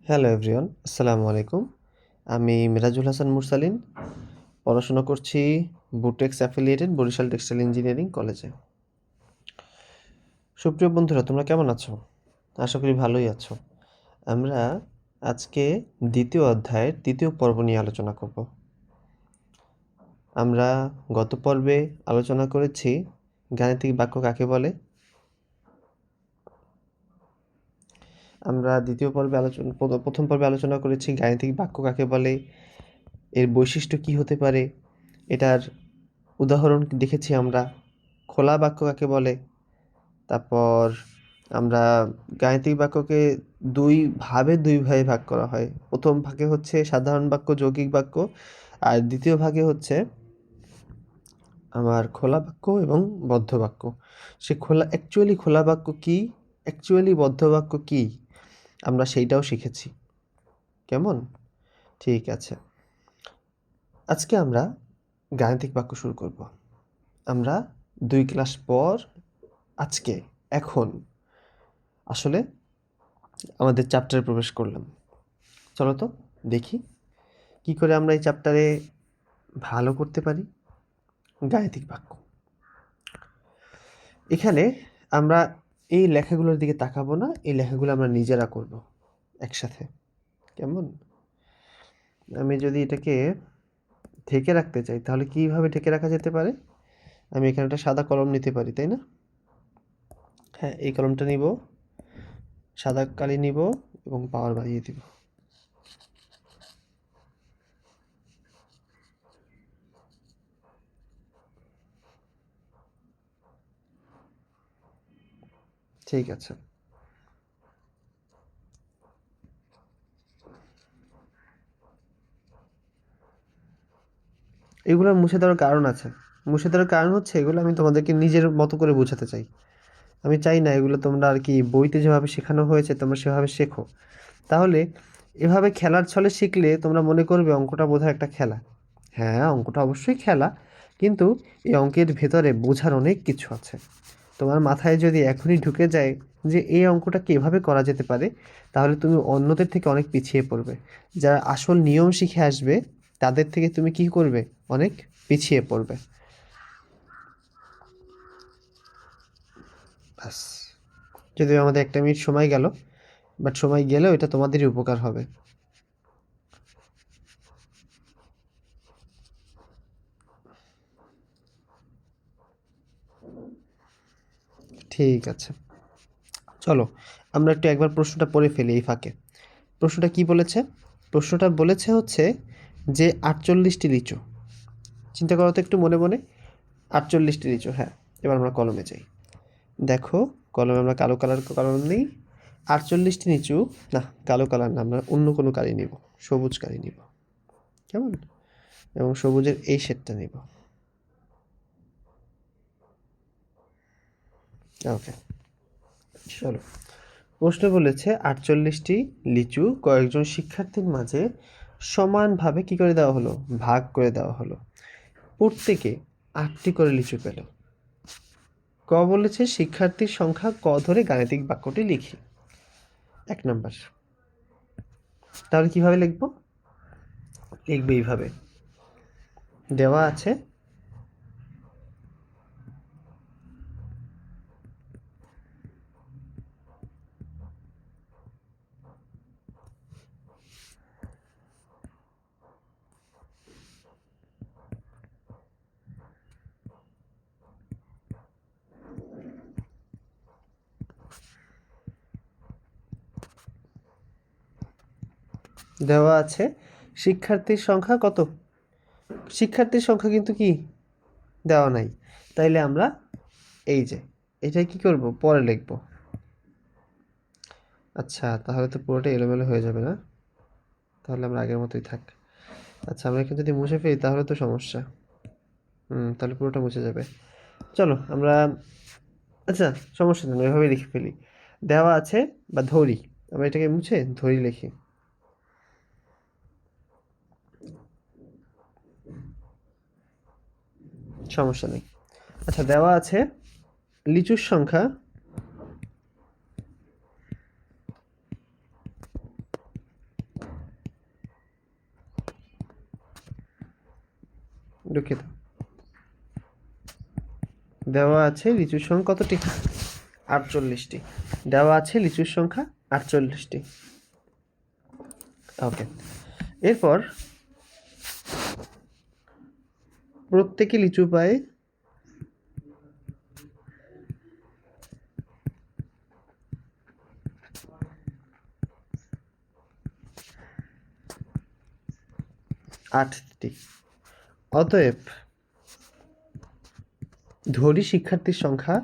Hello everyone, আসসালামু আলাইকুম। আমি মিরাজুল হাসান মুরসালিন, পড়াশোনা করছি BUTEX affiliated Barishal textile engineering কলেজে। সুপ্রিয় বন্ধুরা, তোমরা কেমন আছো? আশা করি ভালোই আছো। আমরা আজকে দ্বিতীয় অধ্যায়ের তৃতীয় পর্ব নিয়ে আলোচনা করব। আমরা গত পর্বে আলোচনা করেছি গাণিতিক বাক্য কাকে বলে। আমরা প্রথম পর্বে আলোচনা করেছি গাণিতিক বাক্য কাকে বলে, এর বৈশিষ্ট্য কি হতে পারে, এটার উদাহরণ দেখেছি আমরা। খোলা বাক্য কাকে বলে, তারপর আমরা গাণিতিক বাক্যকে দুই ভাগে ভাগ করা হয়। প্রথম ভাগে হচ্ছে সাধারণ বাক্য, যৌগিক বাক্য, আর দ্বিতীয় ভাগে হচ্ছে আমার খোলা বাক্য এবং বদ্ধ বাক্য। সে খোলা বাক্য কি, বদ্ধ বাক্য কি, আমরা সেইটাও শিখেছি। কেমন? ঠিক আছে, আজকে আমরা গাণিতিক বাক্য শুরু করব। আমরা 2 ক্লাস পর এখন আসলে আমাদের চ্যাপ্টারে প্রবেশ করলাম। চলো তো দেখি কি করে আমরা এই চ্যাপ্টারে ভালো করতে পারি গাণিতিক বাক্য। এখানে আমরা এই লেখাগুলোর দিকে তাকাবো না, এই লেখাগুলো আমরা নিজেরা করব একসাথে। কেমন? আমি যদি এটাকে ঢেকে রাখতে চাই তাহলে কিভাবে ঢেকে রাখা যেতে পারে? আমি এখানে একটা সাদা কলম নিতে পারি, তাই না? হ্যাঁ, এই কলমটা নিব, সাদা কালি নিব এবং পাওয়ার বাড়িয়ে দিব। ঠিক আছে, এগুলো মুছে দেওয়ার কারণ আছে। মুছে দেওয়ার কারণ হচ্ছে এগুলো আমি তোমাদেরকে নিজের মতো করে বোঝাতে চাই। আমি চাই না এগুলো তোমরা আর কি বইতে যেভাবে শেখানো হয়েছে তোমরা সেভাবে শেখো। তাহলে এভাবে খেলার ছলে শিখলে তোমরা মনে করবে অঙ্কটা বোধহয় একটা খেলা। হ্যাঁ, অঙ্কটা অবশ্যই খেলা, কিন্তু এই অঙ্কের ভেতরে বোঝার অনেক কিছু আছে। তোমার মাথায় যদি এখনই ঢুকে যায় যে এই অঙ্কটা কীভাবে করা যেতে পারে, তাহলে তুমি অন্যদের থেকে অনেক পিছিয়ে পড়বে। যারা আসল নিয়ম শিখে আসবে তাদের থেকে তুমি কি করবে? অনেক পিছিয়ে পড়বে। ব্যাস, যদিও আমাদের 1 মিনিট সময় গেল, বাট সময় গেলেও এটা তোমাদেরই উপকার হবে। ঠিক আছে, চলো আমরা একবার প্রশ্নটা পড়ে ফেলি এই ফাঁকে। প্রশ্নটা কি বলেছে? প্রশ্নটা বলেছে হচ্ছে যে 48টি লিচু। চিন্তা করো তো একটু মনে মনে। 48টি লিচু, হ্যাঁ। এবার আমরা কলমে যাই। দেখো, কলমে আমরা কালো কলম নিই। 48টি লিচু, না কালো কালার না, আমরা অন্য কোনো কালি নিব, সবুজ কালি নিব। কেমন? এবং সবুজের এই শেডটা নিব। ওকে, চলো। প্রশ্ন বলেছে 48টি লিচু কয়েকজন শিক্ষার্থীর মাঝে সমানভাবে কি করে দেওয়া হলো? ভাগ করে দেওয়া হলো। প্রত্যেকে 8টি করে লিচু পেল। ক বলেছে শিক্ষার্থীর সংখ্যা ক ধরে গাণিতিক বাক্যটি লিখি। 1 নাম্বার। তাহলে কিভাবে লিখবো? লিখবে এইভাবে, দেওয়া আছে শিক্ষার্থীর সংখ্যা কত? শিক্ষার্থীর সংখ্যা কিন্তু কি দেওয়া নাই, তাইলে আমরা এই যে এটাই কি করব? পরে লিখব। আচ্ছা, তাহলে তো পুরোটা এলোমেলো হয়ে যাবে না? তাহলে আমরা আগের মতোই থাক। আচ্ছা, আমরা এখানে যদি মুছে ফেলি তাহলে তো সমস্যা। তাহলে পুরোটা মুছে যাবে। চলো আমরা, আচ্ছা সমস্যা নেই, এভাবেই লিখে ফেলি। দেওয়া আছে বা ধরি, আমরা এটাকে মুছে ধরি লিখি। সমস্যা নেই। আচ্ছা, দেওয়া আছে লিচুর সংখ্যা দুঃখিত, দেওয়া আছে লিচুর সংখ্যা কতটি? 48টি। দেওয়া আছে লিচুর সংখ্যা 48টি। ওকে, এরপর প্রত্যেকে লিচু পায় 8টি। অতএব ধরি শিক্ষার্থীর সংখ্যা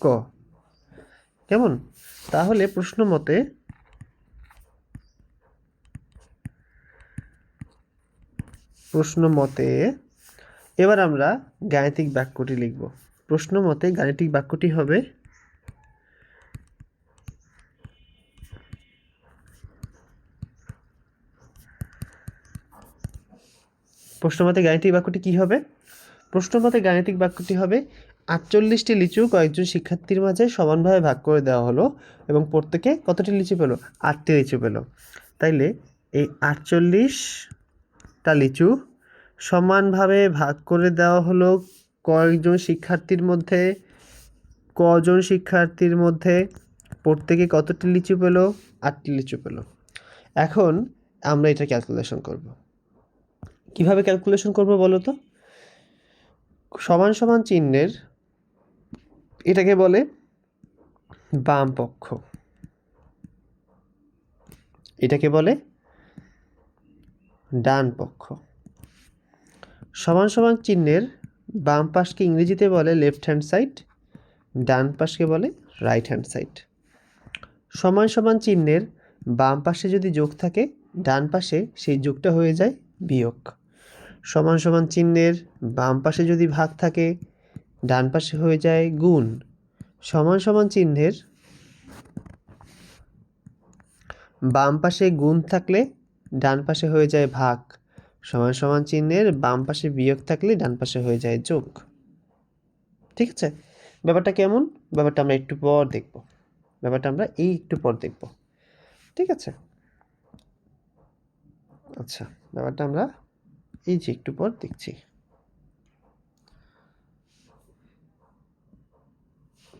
ক। কেমন? তাহলে প্রশ্ন মতে এবার আমরা গাণিতিক বাক্যটি লিখব। প্রশ্ন মতে গাণিতিক বাক্যটি হবে প্রশ্নমতে গাণিতিক বাক্যটি হবে 48টি লিচু কয়েকজন শিক্ষার্থীর মাঝে সমানভাবে ভাগ করে দেওয়া হলো এবং প্রত্যেকে কতটি লিচু পেল? 8টি লিচু পেল। তাইলে এই 48টা লিচু সমানভাবে ভাগ করে দেওয়া হলো কজন শিক্ষার্থীর মধ্যে প্রত্যেকে কতটি লিচু পেল? 8টি লিচু পেল। এখন আমরা এটা ক্যালকুলেশন করব। কিভাবে ক্যালকুলেশন করব বলো তো? সমান সমান চিহ্নের এটাকে বলে বাম পক্ষ, এটাকে বলে ডান পক্ষ। সমান সমান চিহ্নের বাম পাশকে ইংরেজিতে বলে লেফট হ্যান্ড সাইড, ডান পাশকে বলে রাইট হ্যান্ড সাইড। সমান সমান চিহ্নের বাম পাশে যদি যোগ থাকে, ডান পাশে সেই যোগটা হয়ে যায় বিয়োগ। সমান সমান চিহ্নের বাম পাশে যদি ভাগ থাকে, ডান পাশে হয়ে যায় গুণ। সমান সমান চিহ্নের বাম পাশে গুণ থাকলে ডান পাশে হয়ে যায় ভাগ। সমান সমান চিহ্নের বাম পাশে বিয়োগ থাকলে ডান পাশে হয়ে যায় যোগ। ঠিক আছে? ব্যাপারটা কেমন? ব্যাপারটা আমরা একটু পর দেখব। ঠিক আছে? আচ্ছা, ব্যাপারটা আমরা একটু পর দেখছি।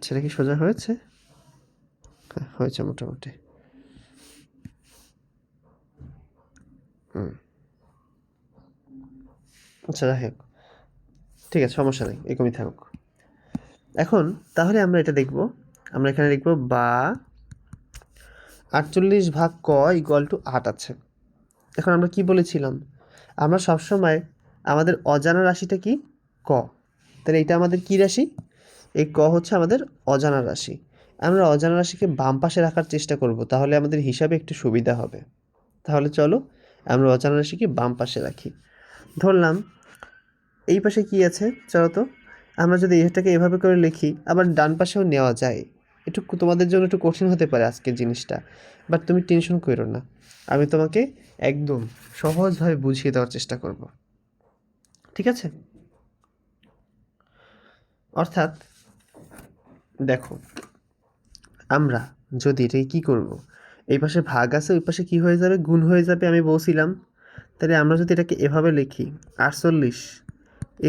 সেটা কি সোজা হয়েছে? হ্যাঁ, হয়েছে মোটামুটি। আচ্ছা, যাই হোক, ঠিক আছে, সমস্যা নেই, এরকমই থাকুক। এখন তাহলে আমরা এটা দেখব। আমরা এখানে লিখব বা 48 ভাগ ক ইকুয়াল টু 8 আছে। এখন আমরা কি বলেছিলাম? আমরা সবসময় আমাদের অজানা রাশিটা কি? ক। তাহলে এটা আমাদের কি রাশি? এই ক হচ্ছে আমাদের অজানা রাশি। আমরা অজানা রাশিকে বাম পাশে রাখার চেষ্টা করব, তাহলে আমাদের হিসাবে একটু সুবিধা হবে। তাহলে চলো আমরা অজানা রাশিকে বাম পাশে রাখি। ধরলাম এই পাশে কি আছে? চলো তো আমরা যদি এটাকে এভাবে করে লিখি, আবার ডান পাশেও নেওয়া যায়। একটু তোমাদের জন্য একটু কঠিন হতে পারে আজকের জিনিসটা, বাট তুমি টেনশন করো না, আমি তোমাকে একদম সহজভাবে বুঝিয়ে দেওয়ার চেষ্টা করব। ঠিক আছে? অর্থাৎ দেখো, আমরা যদি এটাকে কী করব, এই পাশে ভাগ আছে, ওই পাশে কী হয়ে যাবে? গুণ হয়ে যাবে, আমি বলছিলাম। তাহলে আমরা যদি এটাকে এভাবে লিখি 48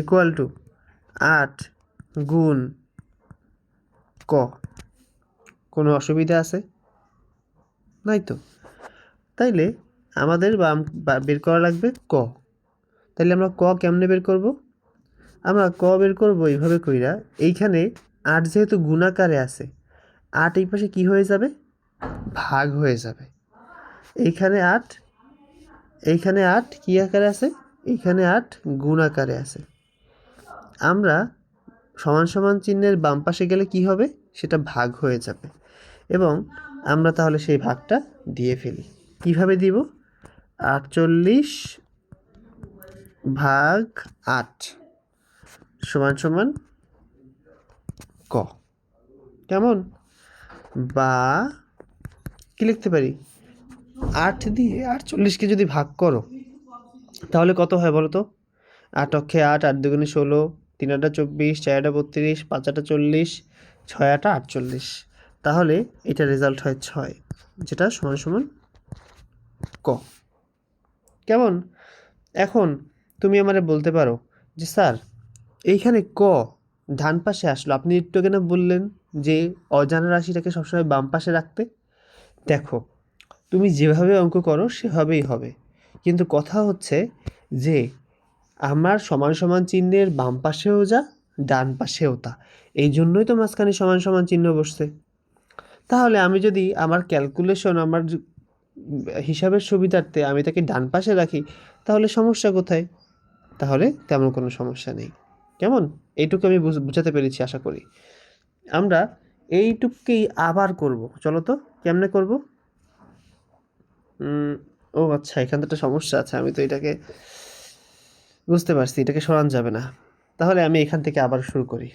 ইকুয়াল টু 8 গুণ ক, কোনো অসুবিধা আছে? নাই তো। তাইলে আমাদের বের করা লাগবে ক। তাইলে আমরা ক কেমনে বের করব? আমরা ক বের করব এইভাবে কইরা, এইখানে 8 যেহেতু গুণাকারে আছে, 8 এই পাশে কী হয়ে যাবে? ভাগ হয়ে যাবে। এইখানে 8 কী আকারে আছে? এইখানে 8 গুণ আকারে আছে। আমরা সমান সমান চিহ্নের বাম পাশে গেলে কি হবে? সেটা ভাগ হয়ে যাবে এবং আমরা তাহলে সেই ভাগটা দিয়ে ফেলি। কিভাবে দিব? 48 ভাগ 8 সমান সমান ক। কেমন? বা কি লিখতে পারি? 8 দিয়ে 48কে যদি ভাগ করো তাহলে কত হয় বলো তো? 8 অক্ষে 8, 8 দুগুণে 16, 3 আটা 24, 4 আটা 32, 5 আটা 40, 6 আটা 48। তাহলে এটা রেজাল্ট হয় 6, যেটা সমান সমান ক। কেমন? এখন তুমি আমারে বলতে পারো যে স্যার এইখানে ক ডান পাশে আসলো, আপনি একটু আগে না বললেন যে অজানা রাশিটাকে সবসময় বাম পাশে রাখতে। দেখো, তুমি যেভাবে অঙ্ক করো সেভাবেই হবে, কিন্তু কথা হচ্ছে যে আমার সমান সমান চিহ্নের বাম পাশেও যা, ডান পাশেও তা, এই জন্যই তো মাঝখানে সমান সমান চিহ্ন বসছে। তাহলে আমি যদি আমার ক্যালকুলেশন, আমার হিসাবের সুবিধার্থে আমি তাকে ডান পাশে রাখি, তাহলে সমস্যা কোথায়? তাহলে তেমন কোনো সমস্যা নেই। কেমন? এইটুকু আমি বুঝাতে পেরেছি আশা করি। আমরা এইটুকুকেই আবার করব, চলো তো কেমনে করব? ও আচ্ছা, এখান তো একটা সমস্যা আছে, আমি তো এটাকে বুঝতে পারছি, এটাকে সরান যাবে না। তাহলে আমি এখান থেকে আবার শুরু করি।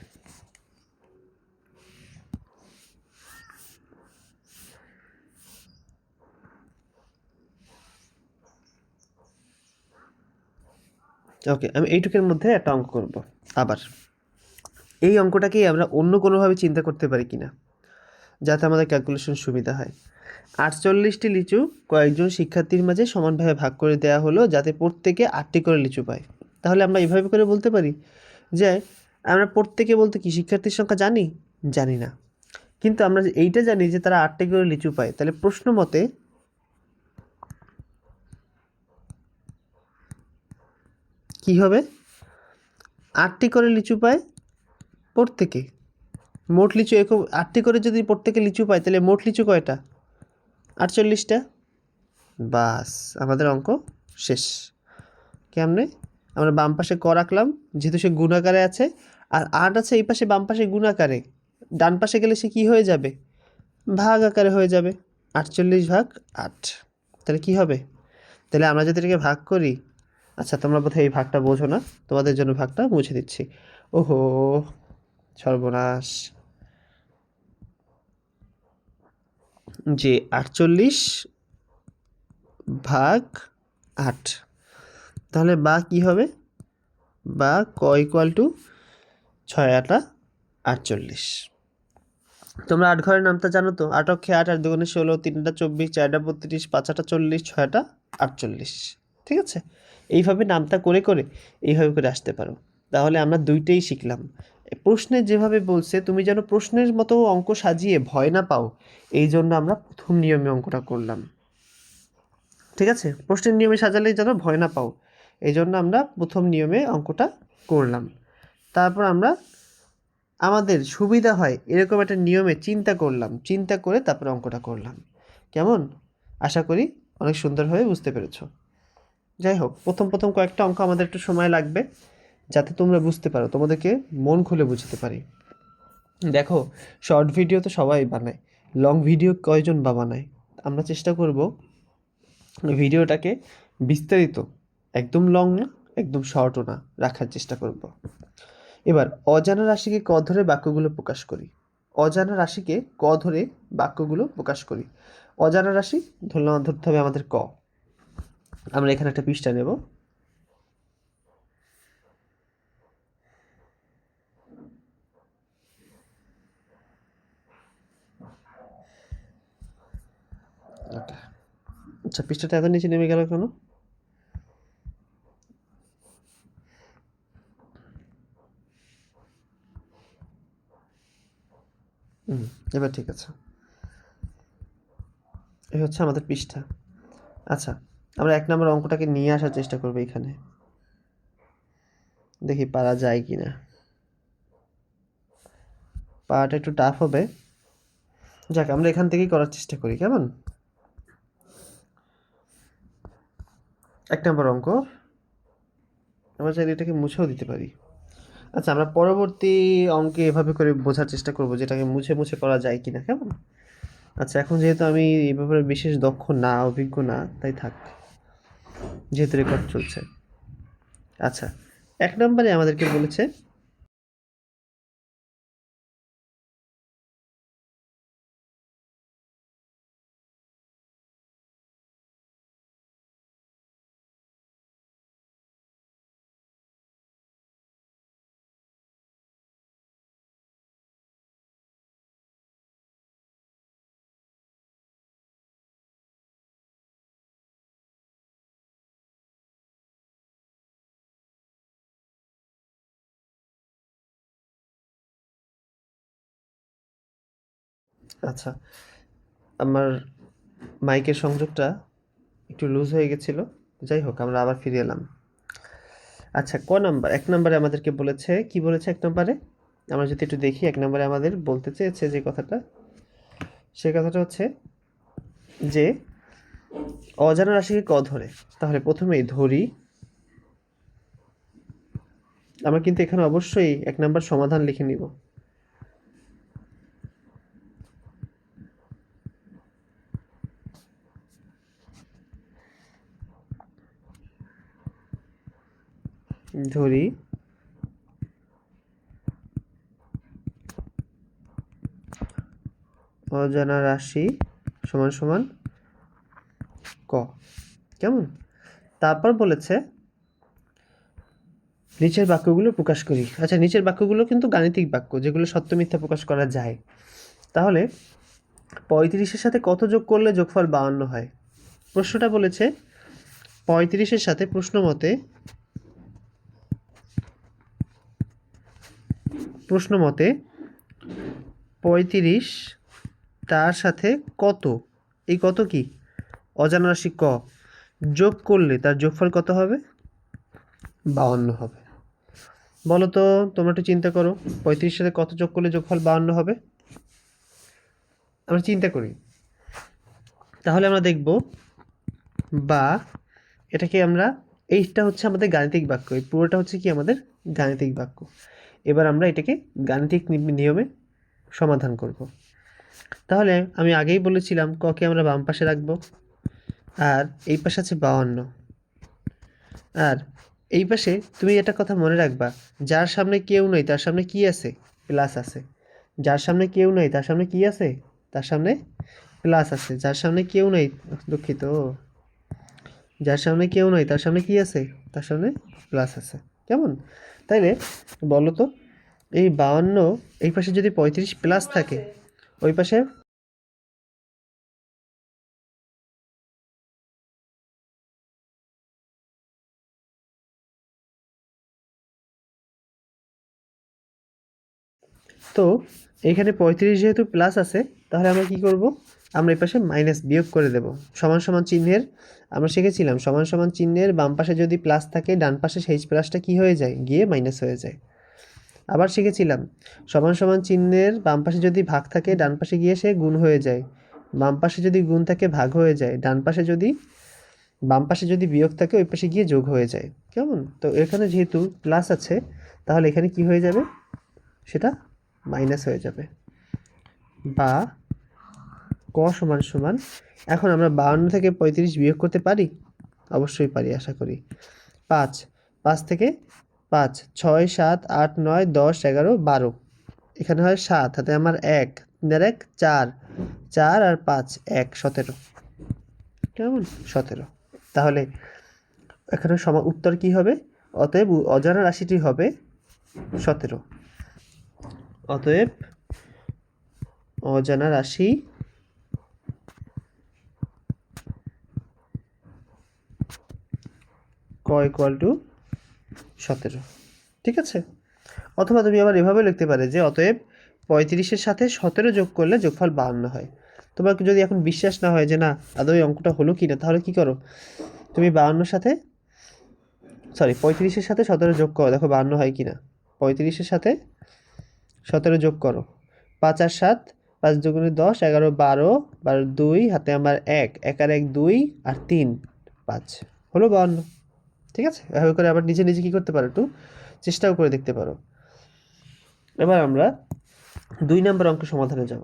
ওকে, আমি এইটুকের মধ্যে একটা অঙ্ক করব আবার। এই অঙ্কটাকেই আমরা অন্য কোনোভাবে চিন্তা করতে পারি কিনা, যাতে আমাদের ক্যালকুলেশন সুবিধা হয়। 48টি লিচু কয়েকজন শিক্ষার্থীর মাঝে সমানভাবে ভাগ করে দেওয়া হলো, যাতে প্রত্যেকে 8টি করে লিচু পায়। তাহলে আমরা এইভাবে করে বলতে পারি যে আমরা প্রত্যেকে বলতে কি শিক্ষার্থীর সংখ্যা জানি? জানি না, কিন্তু আমরা এইটা জানি যে তারা 8টি করে লিচু পায়। তাহলে প্রশ্ন মতে কি হবে? 8টি করে লিচু পায় প্রত্যেকে, মোট লিচু 8টি করে যদি প্রত্যেকে লিচু পায় তাহলে মোট লিচু কয়টা? 48টা। বাস, আমাদের অঙ্ক শেষ। কেমনে? আমরা বাম পাশে ক রাখলাম, যেহেতু সে গুণাকারে আছে, আর 8 আছে এই পাশে বাম পাশে গুণাকারে, ডান পাশে গেলে সে কি হয়ে যাবে? ভাগ আকারে হয়ে যাবে। 48 ভাগ 8, তাহলে কি হবে? তাহলে আমরা যদি এটাকে ভাগ করি, আচ্ছা তোমরা বোধহয় এই ভাগটা বোঝো না, তোমাদের জন্য ভাগটা মুছে দিচ্ছি। ওহো, সর্বনাশ। যে 48 ভাগ 8, তাহলে বা কি হবে? বা ক ইকুয়াল টু 6 আটা 48। তোমরা 8 ঘরের নামটা জানো তো? 8 অক্ষে 8, 8 দুগুণে 16, 3 আটা 24, 4 আটা 32, 5 আটা 40, 6 আটা 48। ঠিক আছে? এইভাবে নামতা করে করে এইভাবে করে আসতে পারো। তাহলে আমরা দুইটাই শিখলাম। প্রশ্নে যেভাবে বলছে তুমি যেন প্রশ্নের মতো অঙ্ক সাজিয়ে ভয় না পাও, এই জন্য আমরা প্রথম নিয়মে অঙ্কটা করলাম। ঠিক আছে? প্রশ্নের নিয়মে সাজালেই যেন ভয় না পাও, এই জন্য আমরা প্রথম নিয়মে অঙ্কটা করলাম। তারপর আমরা আমাদের সুবিধা হয় এরকম একটা নিয়মে চিন্তা করলাম, চিন্তা করে তারপর অঙ্কটা করলাম। কেমন? আশা করি অনেক সুন্দরভাবে বুঝতে পেরেছো। যাই হোক, প্রথম প্রথম কয়েকটা অঙ্ক আমাদের একটু সময় লাগবে, যাতে তোমরা বুঝতে পারো, তোমাদেরকে মন খুলে বুঝতে পারি। দেখো, শর্ট ভিডিও তো সবাই বানায়, লং ভিডিও কয়জন বা বানায়? আমরা চেষ্টা করব ভিডিওটাকে বিস্তারিত, একদম লং না একদম শর্টও না, রাখার চেষ্টা করব। এবার অজানা রাশিকে ক ধরে বাক্যগুলো প্রকাশ করি। অজানা রাশিকে ক ধরে বাক্যগুলো প্রকাশ করি। অজানা রাশি ধরতে হবে আমাদের ক। আমরা এখানে একটা পৃষ্ঠা নেব। আচ্ছা, পৃষ্ঠাটা এত নিচে নেমে গেল কেন? এবার ঠিক আছে, এই হচ্ছে আমাদের পৃষ্ঠা। আচ্ছা, আমরা 1 নম্বর অঙ্কটাকে নিয়ে আসার চেষ্টা করবো এখানে, দেখি পারা যায় কিনা। পারাটা একটু টাফ হবে, যাক আমরা এখান থেকেই করার চেষ্টা করি। কেমন? 1 নম্বর অঙ্ক, আমরা চাইলে এটাকে মুছেও দিতে পারি। আচ্ছা, আমরা পরবর্তী অঙ্কে এভাবে করে বোঝার চেষ্টা করব যেটাকে মুছে মুছে করা যায় কিনা। কেমন? আচ্ছা, এখন যেহেতু আমি এই ব্যাপারে বিশেষ দক্ষ না, অভিজ্ঞ না, তাই থাক, যেহেতু রেকর্ড চলছে। আচ্ছা, 1 নম্বরে আমাদেরকে বলেছে আচ্ছা, আমার মাইকের সংযোগটা একটু লুজ হয়ে গেছিল। যাই হোক, আমরা আবার ফিরে এলাম। আচ্ছা, ক নাম্বার? ১ নাম্বারে আমাদেরকে বলেছে, কি বলেছে ১ নাম্বারে? আমরা যদি একটু দেখি ১ নাম্বারে আমাদের বলতে চেয়েছে যে কথাটা, সে কথাটা হচ্ছে যে অজানা রাশিকে ক ধরে। তাহলে প্রথমেই ধরি, আমরা কিন্তু এখানে অবশ্যই ১ নাম্বার সমাধান লিখে নিব। ধরি অজানা রাশি সমান সমান ক। কেমন? তারপর বলেছে নিচের বাক্যগুলো প্রকাশ করি। আচ্ছা, নিচের বাক্যগুলো কিন্তু গাণিতিক বাক্য, যেগুলো সত্য মিথ্যা প্রকাশ করা যায়। তাহলে ৩৫-এর সাথে কত যোগ করলে যোগফল ৫২ হয়? প্রশ্নটা বলেছে ৩৫-এর সাথে প্রশ্ন মতে ৩৫ তার সাথে কত, এই কত কি? অজানা রাশি ক যোগ করলে তার যোগফল কত হবে? ৫২ হবে। বলো তো, তোমরা একটু চিন্তা করো, ৩৫-এর সাথে কত যোগ করলে যোগফল ৫২ হবে? আমরা চিন্তা করি। তাহলে আমরা দেখব, বা এটাকে আমরা, এইটা হচ্ছে আমাদের গাণিতিক বাক্য, এই পুরোটা হচ্ছে কি আমাদের গাণিতিক বাক্য। এবার আমরা এটাকে গাণিতিক নিয়মে সমাধান করব। তাহলে আমি আগেই বলেছিলাম ককে আমরা বাম পাশে রাখবো, আর এই পাশে আছে ৫২, আর এই পাশে তুমি এটা কথা মনে রাখবা, যার সামনে কেউ নেই তার সামনে কি আছে? প্লাস আছে। যার সামনে কেউ নেই তার সামনে কি আছে? তার সামনে প্লাস আছে। যার সামনে কেউ নেই, দুঃখিত, যার সামনে কেউ নয় তার সামনে কি আছে? তার সামনে প্লাস আছে। কেমন? তাইলে বলো তো, এই ৫২ এই পাশে যদি ৩৫ প্লাস থাকে, ওই পাশে তো এখানে ৩৫ যেহেতু প্লাস আছে, তাহলে আমরা কি করব? আমরা এই পাশে মাইনাস বিয়োগ করে দেব। সমান সমান চিহ্নের, আমরা শিখেছিলাম সমান সমান চিহ্নের বাম পাশে যদি প্লাস থাকে, ডান পাশে সেই প্লাসটা কি হয়ে যায়? গিয়ে মাইনাস হয়ে যায়। আবার শিখেছিলাম সমান সমান চিহ্নের বাম পাশে যদি ভাগ থাকে, ডান পাশে গিয়ে সে গুণ হয়ে যায়। বাম পাশে যদি গুণ থাকে ভাগ হয়ে যায়, ডান পাশে যদি, বাম পাশে যদি বিয়োগ থাকে ওই পাশে গিয়ে যোগ হয়ে যায়। কেমন? তো এখানে যেহেতু প্লাস আছে, তাহলে এখানে কি হয়ে যাবে? সেটা মাইনাস হয়ে যাবে। বা ক সমান সমান, এখন আমরা ৫২ থেকে ৩৫ বিয়োগ করতে পারি? অবশ্যই পারি, আশা করি। ৫, ৫ থেকে ৫, ৬, ৭, ৮, ৯, ১০, ১১, ১২, এখানে হয় ৭, হাতে আমার ১, ৩ আর ১ ৪, ৪ আর ৫ ১, ১৭। কেমন? ১৭। তাহলে এখানে উত্তর কি হবে? অতএব অজানা রাশিটি হবে ১৭। অতএব অজানা রাশি ক ইকুয়াল টু ১৭। ঠিক আছে? অথবা তুমি আবার এভাবে লিখতে পারে যে অতএব ৩৫-এর সাথে ১৭ যোগ করলে যোগফল ৫২ হয়। তোমার যদি এখন বিশ্বাস না হয় যে না আদৌ এই অঙ্কটা হলো কি না, তাহলে কি করো? তুমি ৫২-র সাথে, সরি, ৩৫-এর সাথে ১৭ যোগ করো, দেখো ৫২ হয় কি না। ৩৫-এর সাথে ১৭ যোগ করো। ৫ আর ৭, ৫ দুগুণে ১০, ১১, ১২, ১২ ২, হাতে আমার ১, ১ আর ১ ২, আর ৩ ৫, হলো ৫২। ঠিক আছে? এভাবে করে আবার নিজে নিজে কি করতে পারো, একটু চেষ্টাও করে দেখতে পারো। এবার আমরা ২ নম্বর অঙ্ক সমাধানে যাব।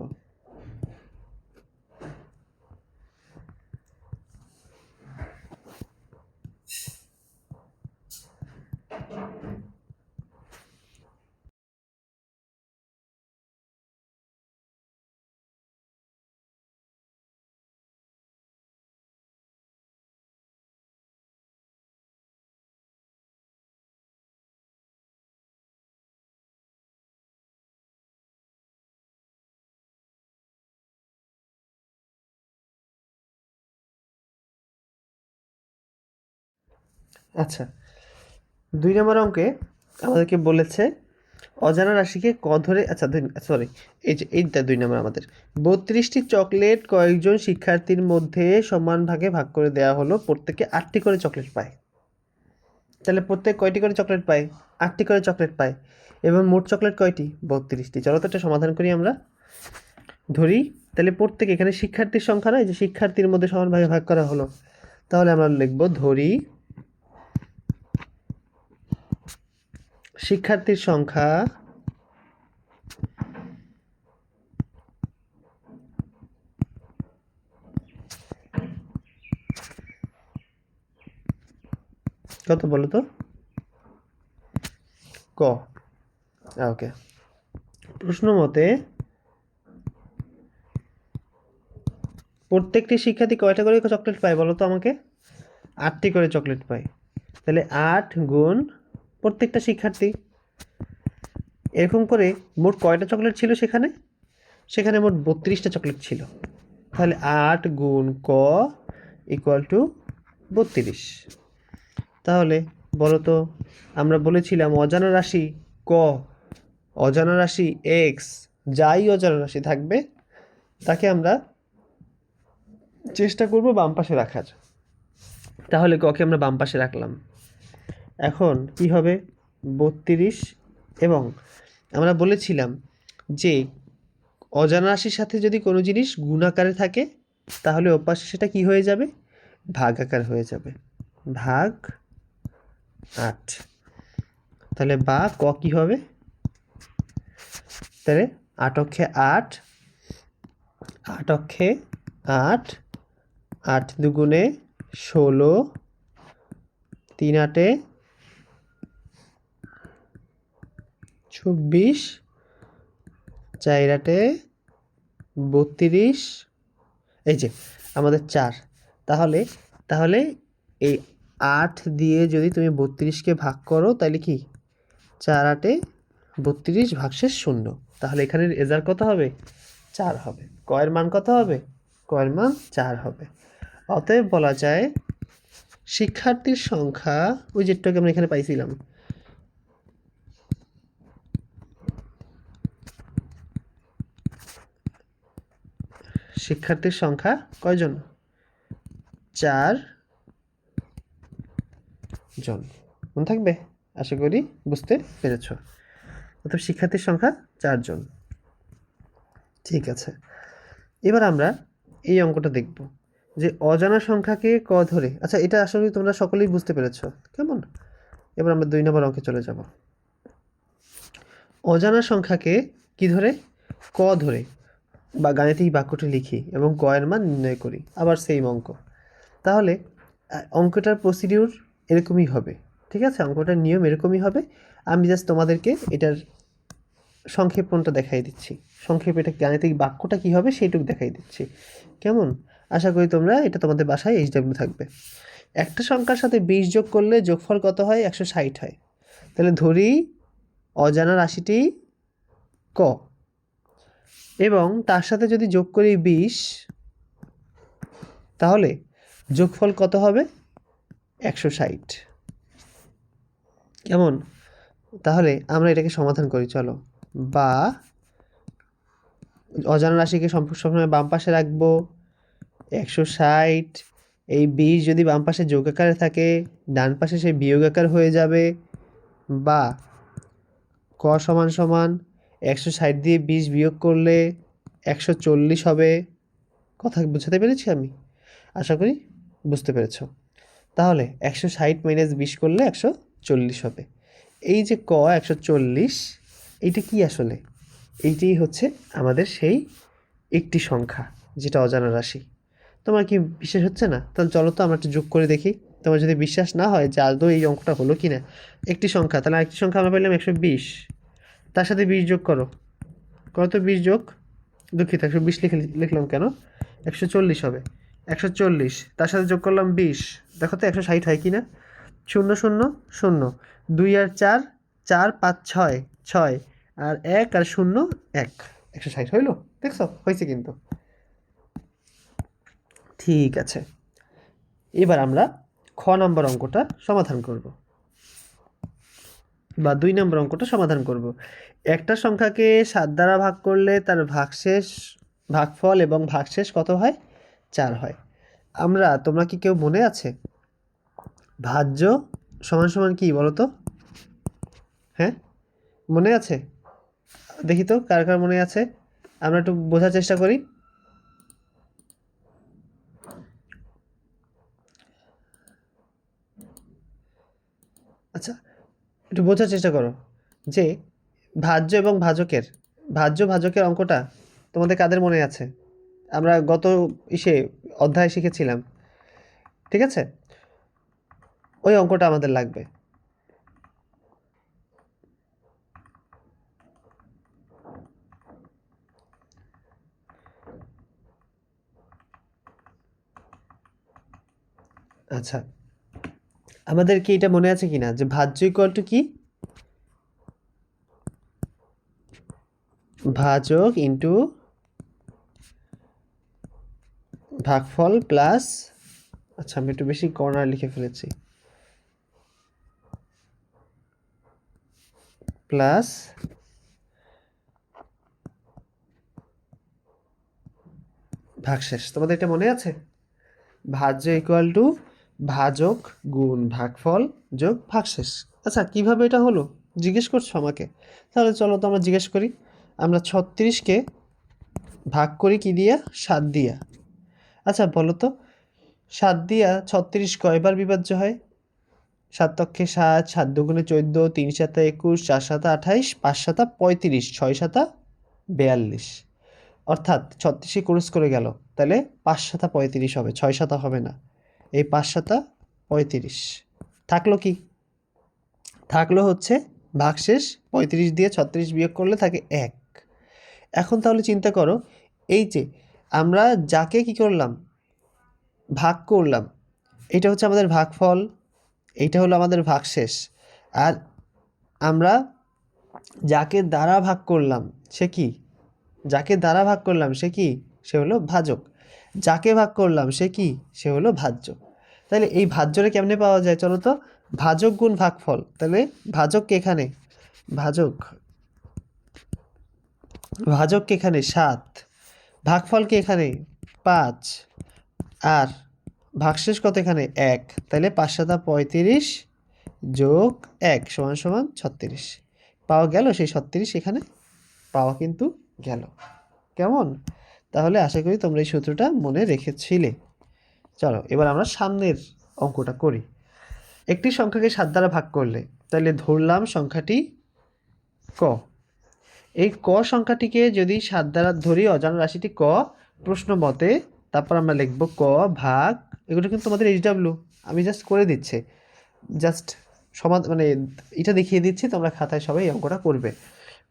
আচ্ছা, ২ নম্বর অঙ্কে আমাদেরকে বলেছে অজানা রাশিকে ক ধরে, আচ্ছা সরি, এই যে এইটা 2 নম্বর আমাদের। 32টি চকলেট কয়েকজন শিক্ষার্থীর মধ্যে সমান ভাগে ভাগ করে দেওয়া হলো, প্রত্যেকে 8টি করে চকলেট পায়। তাহলে প্রত্যেক কয়টি করে চকলেট পায়? 8টি করে চকলেট পায়। এবং মোট চকলেট কয়টি? 32টি। চলো তো এটা সমাধান করি আমরা। ধরি তাহলে প্রত্যেক, এখানে শিক্ষার্থীর সংখ্যা না, এই যে শিক্ষার্থীর মধ্যে সমান ভাগে ভাগ করা হলো, তাহলে আমরা লিখব ধরি শিক্ষার্থীর সংখ্যা কত বলো তো? ক। ওকে, প্রশ্ন মতে প্রত্যেকটি শিক্ষার্থী কয়টা করে চকলেট পায় বলো তো আমাকে? 8টি করে চকলেট পায়। তাহলে 8 গুণ প্রত্যেকটা শিক্ষার্থী, এরকম করে মোট কয়টা চকলেট ছিল সেখানে? সেখানে মোট 32টা চকলেট ছিল। তাহলে 8 গুণ ক ইকুয়াল টু 32। তাহলে বলো তো, আমরা বলেছিলাম অজানা রাশি ক, অজানা রাশি এক্স, যাই অজানা রাশি থাকবে তাকে আমরা চেষ্টা করব বাম পাশে রাখার। তাহলে ককে আমরা বাম পাশে রাখলাম। এখন কি হবে? 32। এবং আমরা বলেছিলাম যে অজানা রাশির সাথে যদি কোনো জিনিস গুণ আকারে থাকে তাহলে ওপাশে সেটা কি হয়ে যাবে? ভাগ আকার হয়ে যাবে। ভাগ 8। তাহলে বা ক কি হবে? তাহলে 8 অক্ষে 8, 8 অক্ষে 8, 8 দুগুণে 16, 3 8-এ 24, 4 8-এ 32, এই যে আমাদের 4। তাহলে তাহলে এই 8 দিয়ে যদি তুমি 32কে ভাগ করো তাহলে কি 4 8-এ 32 ভাগশেষ 0। তাহলে এখানে রেজাল্ট কত হবে? 4 হবে। কয়ের মান কত হবে? কয়ের মান 4 হবে। অতএব বলা যায় শিক্ষার্থীর সংখ্যা, ওই যেটাকে আমরা এখানে পাইছিলাম, শিক্ষার্থীর সংখ্যা কয়জন? 4 জন। মনে থাকবে? আশা করি বুঝতে পেরেছ। অর্থাৎ শিক্ষার্থীর সংখ্যা 4 জন। ঠিক আছে, এবার আমরা এই অঙ্কটা দেখব যে অজানা সংখ্যাকে ক ধরে, আচ্ছা এটা আসলে তোমরা সকলেই বুঝতে পেরেছ, কেমন? এবার আমরা 2 নম্বর অঙ্কে চলে যাব। অজানা সংখ্যাকে কি ধরে? ক ধরে বা গাণিতিক বাক্যটি লিখি এবং ক এর মান নির্ণয় করি। আবার সেম অঙ্ক। তাহলে অঙ্কটার প্রসিডিউর এরকমই হবে, ঠিক আছে? অঙ্কটার নিয়ম এরকমই হবে। আমি জাস্ট তোমাদেরকে এটার সংক্ষেপণটা দেখাই দিচ্ছি, সংক্ষেপে এটা গাণিতিক বাক্যটা কী হবে সেইটুকু দেখাই দিচ্ছি, কেমন? আশা করি তোমরা এটা তোমাদের বাসায় HW থাকবে। একটা সংখ্যার সাথে 20 যোগ করলে যোগফল কত হয়? 160 হয়। তাহলে ধরি অজানা রাশিটি ক এবং তার সাথে যদি যোগ করি 20, তাহলে যোগফল কত হবে? 160, কেমন? তাহলে আমরা এটাকে সমাধান করি, চলো। বা অজানা রাশিকে সবসময় বাম পাশে রাখবো, 160, এই 20 যদি বাম পাশে যোগ আকারে থাকে ডান পাশে সে বিয়োগ আকার হয়ে যাবে। বা ক সমান সমান 160 দিয়ে 20 বিয়োগ করলে 140 হবে। কথা বুঝাতে পেরেছি আমি? আশা করি বুঝতে পেরেছ। তাহলে 160 মাইনাস 20 করলে 140 হবে। এই যে ক 140, এইটা কি আসলে? এইটাই হচ্ছে আমাদের সেই একটি সংখ্যা যেটা অজানা রাশি। তোমার কি বিশ্বাস হচ্ছে না? তাহলে চলো তো আমরা একটু যোগ করে দেখি। তোমার যদি বিশ্বাস না হয় যে আদৌ এই অঙ্কটা হলো কি না, একটি সংখ্যা, তাহলে আরেকটি সংখ্যা আমরা পেলাম 120, তার সাথে 20 যোগ করো। কত? 20 যোগ, দুঃখিত 120 লিখলাম কেন, 140 হবে। 140 তার সাথে যোগ করলাম 20, দেখো তো 160 হয় কি না? 0 0 0, 2 আর 4, 4 5 6, 6 আর 1 আর 0 1, 160 হইল। দেখছো হয়েছে কিন্তু। ঠিক আছে, এবার আমরা খ নম্বর অঙ্কটা সমাধান করব বা 2 নম্বর অঙ্কটা সমাধান করব। একটা সংখ্যাকে 7 দ্বারা ভাগ করলে তার ভাগফল এবং ভাগশেষ কত হয়? 4 হয়। তোমরা কি কেউ মনে আছে ভাজ্য সমান সমান কি বলো তো? হ্যাঁ, মনে আছে? দেখি তো কার কার মনে আছে, আমরা একটু বোঝার চেষ্টা করি। আচ্ছা, একটু বোঝার চেষ্টা করো যে ভাজ্য এবং ভাজকের অঙ্কটা তোমাদের কাদের মনে আছে? আমরা গত অধ্যায় শিখেছিলাম, ঠিক আছে? ওই অঙ্কটা আমাদের লাগবে। আচ্ছা, আমাদের কি এটা মনে আছে কিনা যে ভাজ্য ইকুয়াল টু কি? ভাজক ইন্টু ভাগফল প্লাস, আচ্ছা আমি একটু বেশি কর্নার লিখে ফেলেছি, প্লাস ভাগশেষ। তোমাদের এটা মনে আছে? ভাজ্য ইকুয়াল টু ভাজক গুণ ভাগফল যোগ ভাগশেষ। আচ্ছা, কিভাবে এটা হলো জিজ্ঞেস করছো আমাকে? তাহলে চলো তো আমরা জিজ্ঞেস করি। আমরা 36কে ভাগ করি কি দিয়া? 7 দিয়া। আচ্ছা বলো তো, 7 দিয়া 36 কয়বার বিভাজ্য হয়? 7 তক্ষে 7, 7 দুগুণে 14, 3 সাতা 21, 4 সাতা 28, 5 সাতা 35, 6 সাতা 42। অর্থাৎ 36 ক্রস করে গেল, তাহলে 5 সাতা 35 হবে, 6 সাতা হবে না। এই 5 সাতা 35 থাকলো কি? থাকলো হচ্ছে ভাগশেষ। 35 দিয়ে 36 বিয়োগ করলে থাকে 1। এখন তাহলে চিন্তা করো, এই যে আমরা যাকে কি করলাম, ভাগ করলাম, এটা হচ্ছে আমাদের ভাগফল, এইটা হলো আমাদের ভাগশেষ। আর আমরা যাকে দ্বারা ভাগ করলাম সে কি? যাকে দ্বারা ভাগ করলাম সে কি? সে হলো ভাজক। যাকে ভাগ করলাম সে কি? সে হলো ভাজ্য। তাহলে এই ভাজ্যটা কেমনে পাওয়া যায় চলো তো? ভাজক গুণ ভাগফল। তাহলে ভাজককে এখানে ভাজককে এখানে 7, ভাগফলকে এখানে 5, আর ভাগশেষ কত এখানে 1। তাহলে 5 সাতা 35 যোগ 1 সমান সমান 36 পাওয়া গেল। সেই 36 এখানে পাওয়া কিন্তু গেল। কেমন? তাহলে আশা করি তোমরা এই সূত্রটা মনে রেখেছিলে। চলো এবার আমরা সামনের অঙ্কটা করি। একটি সংখ্যাকে 7 দ্বারা ভাগ করলে, তাহলে ধরলাম সংখ্যাটি ক। এই ক সংখ্যাটিকে যদি 7 দ্বারা ধরি, অজানা রাশিটি ক প্রশ্ন মতে, তারপর আমরা লিখব ক ভাগ, এগুলো কিন্তু তোমাদের HW, আমি জাস্ট করে দিচ্ছি, জাস্ট মানে এটা দেখিয়ে দিচ্ছি, তোমরা খাতায় সবাই অঙ্কটা করবে।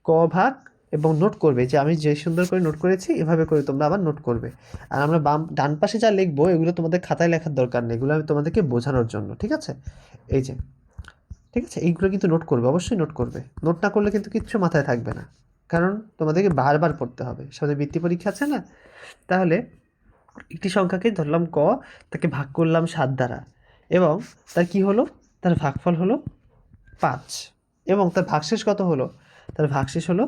ক ভাগ এবং নোট করবে, যে আমি যে সুন্দর করে নোট করেছি এভাবে করে তোমরা আবার নোট করবে। আর আমরা ডান পাশে যা লিখবো এগুলো তোমাদের খাতায় লেখার দরকার নেই, এগুলো আমি তোমাদেরকে বোঝানোর জন্য, ঠিক আছে? এই যে, ঠিক আছে, এইগুলো কিন্তু নোট করবে, অবশ্যই নোট করবে। নোট না করলে কিন্তু কিচ্ছু মাথায় থাকবে না, কারণ তোমাদেরকে বারবার পড়তে হবে, সামনে বৃত্তি পরীক্ষা আছে না। তাহলে একটি সংখ্যাকে ধরলাম ক, তাকে ভাগ করলাম 7 দ্বারা, এবং তার কি হলো? তার ভাগফল হলো 5, এবং তার ভাগশেষ কত হলো? তার ভাগশেষ হলো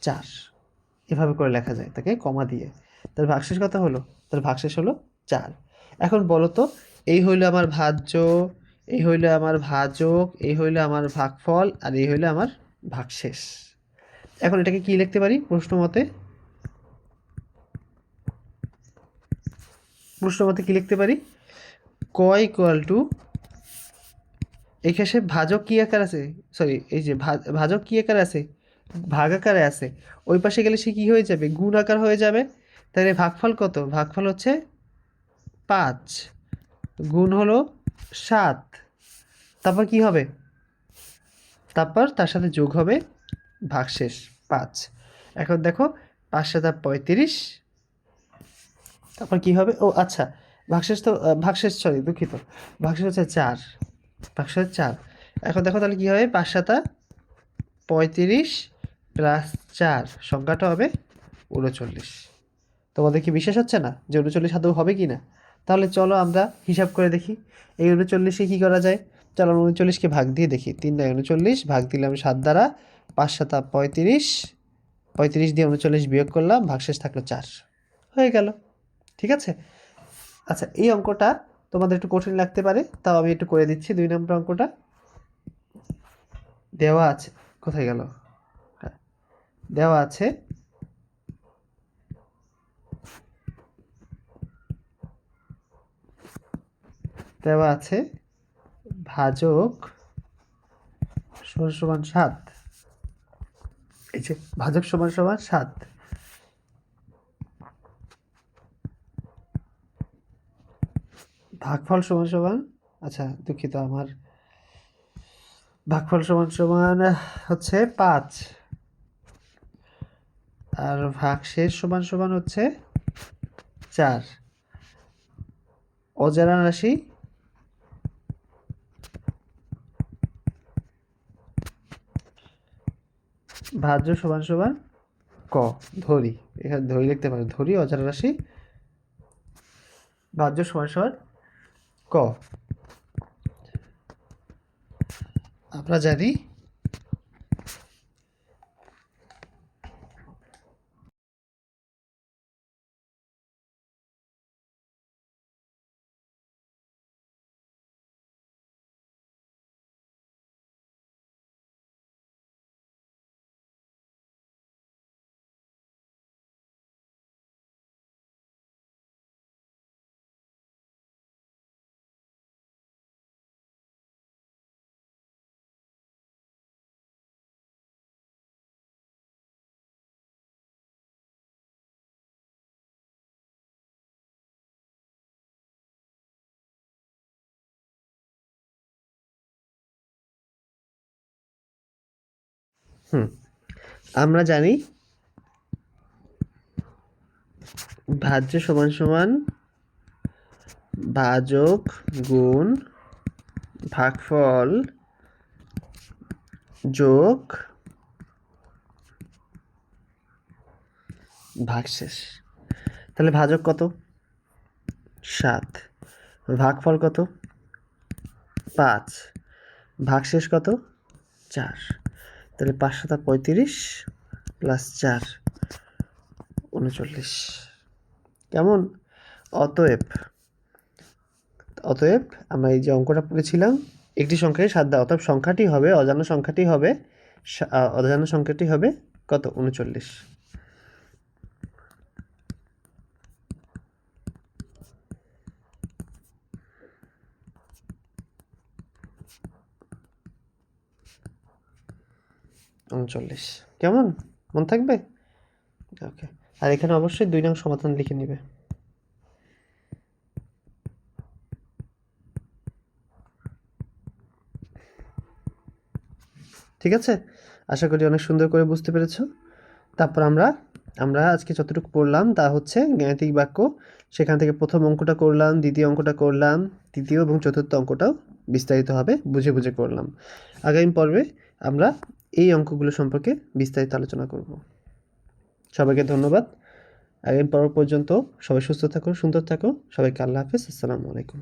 4। এভাবে করে লেখা যায়, তাকে কমা দিয়ে। তার ভাগশেষ কত হলো? তার ভাগশেষ হলো 4। এখন বলো তো, এই হইলো আমার ভাজ্য, এই হইলো আমার ভাজক, এই হইলো আমার ভাগফল, আর এই হইলো আমার ভাগশেষ। এখন এটাকে কি লিখতে পারি প্রশ্ন মতে? কি লিখতে পারি? ক ইকুয়াল টু, এখানে ভাজক কি আকার আছে, সরি এই যে ভাজক কি আকার আছে? ভাগ আকারে আছে। ওই পাশে গেলে সে কি হয়ে যাবে? গুণ আকার হয়ে যাবে। তাহলে ভাগফল কত? ভাগফল হচ্ছে 5 গুণ হলো 7, তারপর কি হবে? তারপর তার সাথে যোগ হবে ভাগশেষ 5। এখন দেখো 5 7 35, তারপর কি হবে? ও আচ্ছা, ভাগশেষ সরি দুঃখিত, ভাগশেষ হচ্ছে 4, ভাগশেষ 4। এখন দেখো তাহলে কি হবে? 5 7 35 প্লাস 4, সংখ্যাটা হবে 39। তোমাদের কি বিশ্বাস হচ্ছে না যে 39 আদৌ হবে কি না? তাহলে চলো আমরা হিসাব করে দেখি এই 39কে কী করা যায়। চলো 39কে ভাগ দিয়ে দেখি। 3 9 39 ভাগ দিলাম 7 দ্বারা, 5 সাতা 35, 35 দিয়ে 39 বিয়োগ করলাম, ভাগশেষ থাকলো 4, হয়ে গেল। ঠিক আছে। আচ্ছা, এই অঙ্কটা তোমাদের একটু কঠিন লাগতে পারে, তাও আমি একটু করে দিচ্ছি। 2 নম্বর অঙ্কটা দেওয়া আছে, কোথায় গেল? হ্যাঁ, দেওয়া আছে ভাজক সমান 7। এই যে ভাজক সমান 7, ভাগফল সমান আচ্ছা দুঃখিত, আমার ভাগফল সমান হচ্ছে 5, আর ভাগশেষ সমান হচ্ছে 4। অজানা রাশি ভাজ্য সমান ক, ধরি, এখানে ধরি লিখতে পারো, ধরি অজানা রাশি ভাজ্য সমান ক। আমরা জানি আমরা জানি ভাজ্য সমান ভাজক গুণ ভাগফল যোগ ভাগশেষ। তাহলে ভাজক কত? 7। ভাগফল কত? 5। ভাগশেষ কত? 4। তাহলে 5 সাতা 35 প্লাস 4 39। কেমন? অতএব আমরা এই যে অঙ্কটা পড়েছিলাম, একটি সংখ্যাকে 7 দেওয়া, অর্থাৎ অজানা সংখ্যাটি হবে কত? 39। কেমন? মন থাকবে? ওকে। আর এখানে অবশ্যই 2 নং সমাধান লিখে নিবে। ঠিক আছে, আশা করি অনেক সুন্দর করে বুঝতে পেরেছো। তারপর আমরা আজকে যতটুকু পড়লাম তা হচ্ছে গাণিতিক বাক্য। সেখান থেকে প্রথম অঙ্কটা করলাম, দ্বিতীয় অঙ্কটা করলাম, তৃতীয় এবং চতুর্থ অঙ্কটাও বিস্তারিতভাবে বুঝে বুঝে করলাম। আগামী পর্বে আমরা এই অঙ্কগুলো সম্পর্কে বিস্তারিত আলোচনা করব। সবাইকে ধন্যবাদ। আগামী পর্ব পর্যন্ত সবাই সুস্থ থাকো, সুন্দর থাকো। সবাইকে আল্লাহ হাফেজ। আসসালামু আলাইকুম।